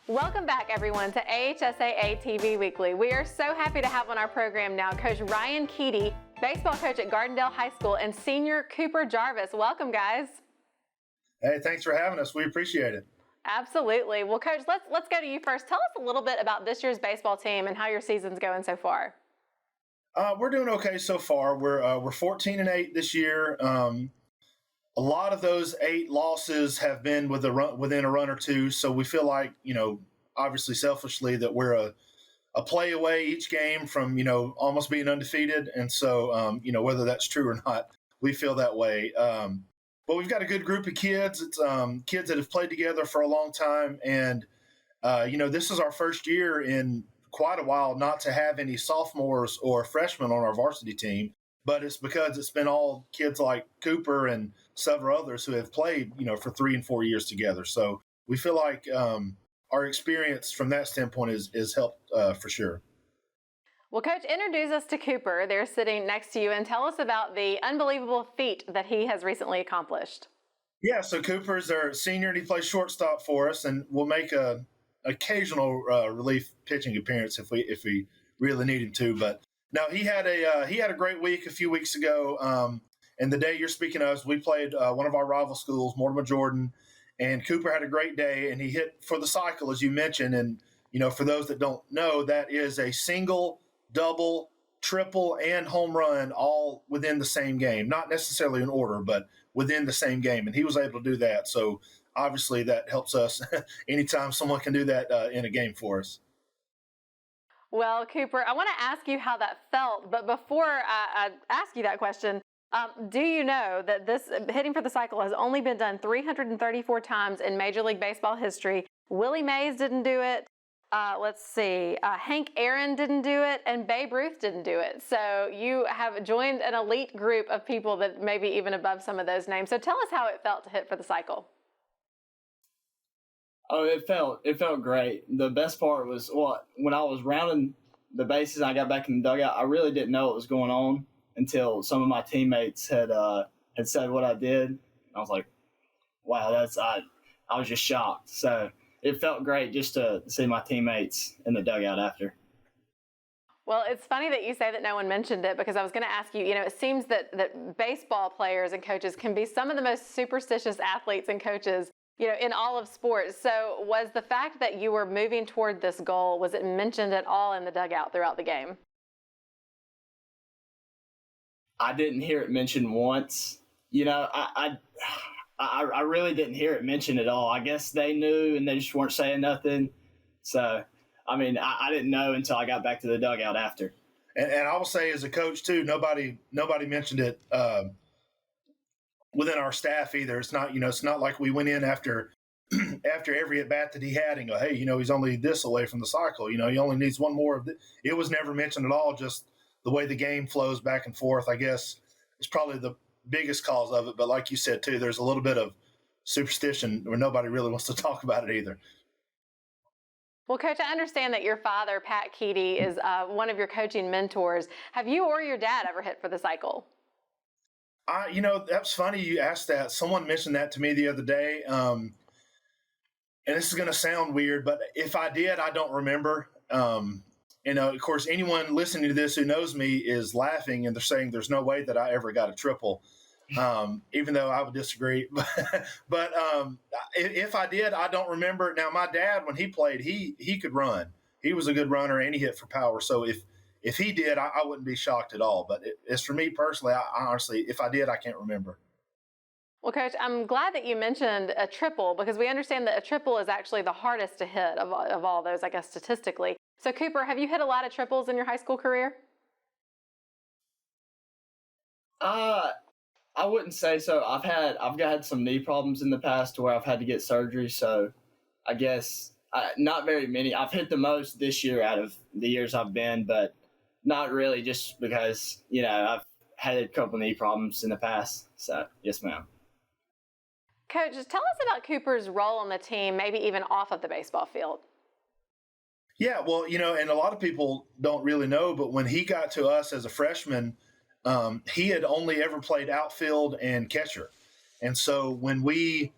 Welcome back, everyone, to AHSAA TV Weekly. We are so happy to have on our program now Coach Ryan Keedy, baseball coach at Gardendale High School, and senior Cooper Jarvis. Welcome, guys. Hey, thanks for having us. We appreciate it. Absolutely. Well, Coach, let's go to you first. Tell us a little bit about this year's baseball team and how your season's going so far. We're doing okay so far. We're 14-8 this year. A lot of those 8 losses have been within a run or two, so we feel like, obviously selfishly, that we're a play away each game from, almost being undefeated. And so, whether that's true or not, we feel that way. But we've got a good group of kids. It's kids that have played together for a long time. And, this is our first year in quite a while not to have any sophomores or freshmen on our varsity team. But it's because it's been all kids like Cooper and several others who have played, for 3 and 4 years together. So we feel like our experience from that standpoint is helped for sure. Well, Coach, introduce us to Cooper. They're sitting next to you, and tell us about the unbelievable feat that he has recently accomplished. Yeah, so Cooper's our senior, and he plays shortstop for us, and we'll make a occasional relief pitching appearance if we really need him to. But no, he had a great week a few weeks ago. And the day you're speaking of, we played one of our rival schools, Mortimer Jordan, and Cooper had a great day, and he hit for the cycle, as you mentioned. And, for those that don't know, that is a single, double, triple, and home run all within the same game. Not necessarily in order, but within the same game. And he was able to do that. So obviously that helps us anytime someone can do that in a game for us. Well, Cooper, I want to ask you how that felt. But before I ask you that question, do you know that this hitting for the cycle has only been done 334 times in Major League Baseball history? Willie Mays didn't do it. Let's see. Hank Aaron didn't do it, and Babe Ruth didn't do it. So you have joined an elite group of people that may be even above some of those names. So tell us how it felt to hit for the cycle. Oh, it felt great. The best part was when I was rounding the bases and I got back in the dugout, I really didn't know what was going on until some of my teammates had said what I did. I was like, wow, I was just shocked. So it felt great just to see my teammates in the dugout after. Well, it's funny that you say that no one mentioned it, because I was going to ask you, it seems that baseball players and coaches can be some of the most superstitious athletes and coaches, in all of sports. So was the fact that you were moving toward this goal, was it mentioned at all in the dugout throughout the game? I didn't hear it mentioned once. I really didn't hear it mentioned at all. I guess they knew and they just weren't saying nothing. So, I didn't know until I got back to the dugout after. And I will say, as a coach too, nobody mentioned it within our staff either. It's not, it's not like we went in after every at bat that he had and go, hey, he's only this away from the cycle. He only needs one more of it. It was never mentioned at all. Just the way the game flows back and forth, I guess, is probably the biggest cause of it. But like you said too, there's a little bit of superstition where nobody really wants to talk about it either. Well, Coach, I understand that your father, Pat Keedy, is one of your coaching mentors. Have you or your dad ever hit for the cycle? That's funny you asked that. Someone mentioned that to me the other day. And this is going to sound weird, but if I did, I don't remember. Of course, anyone listening to this who knows me is laughing, and they're saying there's no way that I ever got a triple, even though I would disagree. But if I did, I don't remember. Now, my dad, when he played, he could run. He was a good runner, and he hit for power. So if he did, I wouldn't be shocked at all. But as for me personally, I honestly, if I did, I can't remember. Well, Coach, I'm glad that you mentioned a triple, because we understand that a triple is actually the hardest to hit of all those, I guess, statistically. So, Cooper, have you hit a lot of triples in your high school career? I wouldn't say so. I've had some knee problems in the past to where I've had to get surgery. So I guess not very many. I've hit the most this year out of the years I've been, but not really, just because, I've had a couple knee problems in the past. So, yes, ma'am. Coach, tell us about Cooper's role on the team, maybe even off of the baseball field. Yeah, well, and a lot of people don't really know, but when he got to us as a freshman, he had only ever played outfield and catcher. And so when we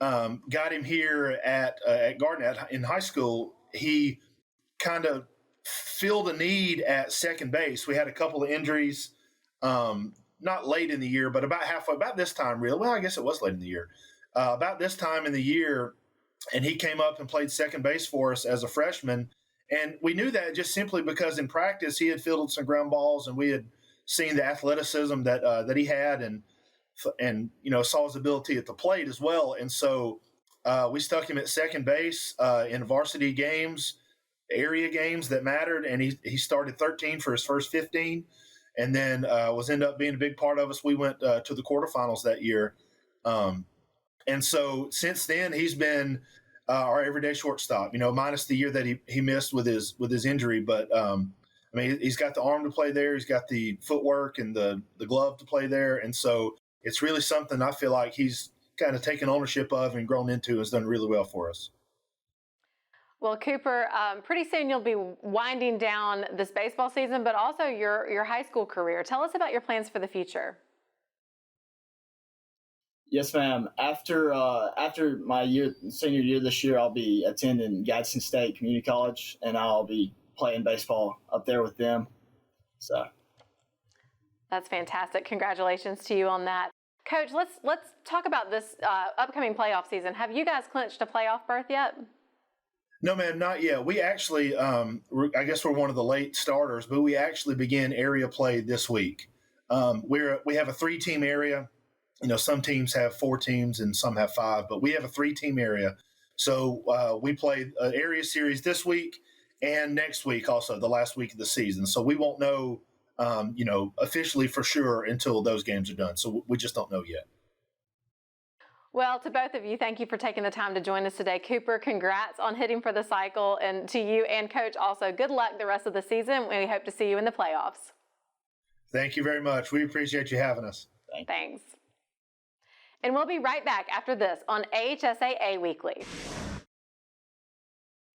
got him here at Gardendale in high school, he kind of filled a need at second base. We had a couple of injuries, not late in the year, but about this time, really. Well, I guess it was late in the year. About this time in the year, and he came up and played second base for us as a freshman. And we knew that just simply because in practice he had fielded some ground balls, and we had seen the athleticism that he had, and saw his ability at the plate as well. And so we stuck him at second base in varsity games, area games that mattered, and he started 13 for his first 15, and then ended up being a big part of us. We went to the quarterfinals that year, and so since then he's been our everyday shortstop. Minus the year that he missed with his injury, but he's got the arm to play there, he's got the footwork and the glove to play there, and so it's really something I feel like he's kind of taken ownership of and grown into, has done really well for us. Well, Cooper, pretty soon you'll be winding down this baseball season, but also your high school career. Tell us about your plans for the future. Yes, ma'am. After my senior year this year, I'll be attending Gadsden State Community College, and I'll be playing baseball up there with them. So that's fantastic. Congratulations to you on that. Coach, let's talk about this upcoming playoff season. Have you guys clinched a playoff berth yet? No, ma'am, not yet. We actually, I guess we're one of the late starters, but we actually began area play this week. We have a 3-team area. Some teams have 4 teams and some have 5, but we have a 3-team area. So we play an area series this week and next week, also the last week of the season. So we won't know, officially for sure until those games are done. So we just don't know yet. Well, to both of you, thank you for taking the time to join us today. Cooper, congrats on hitting for the cycle, and to you and Coach also, good luck the rest of the season. We hope to see you in the playoffs. Thank you very much. We appreciate you having us. Thanks. And we'll be right back after this on AHSAA Weekly.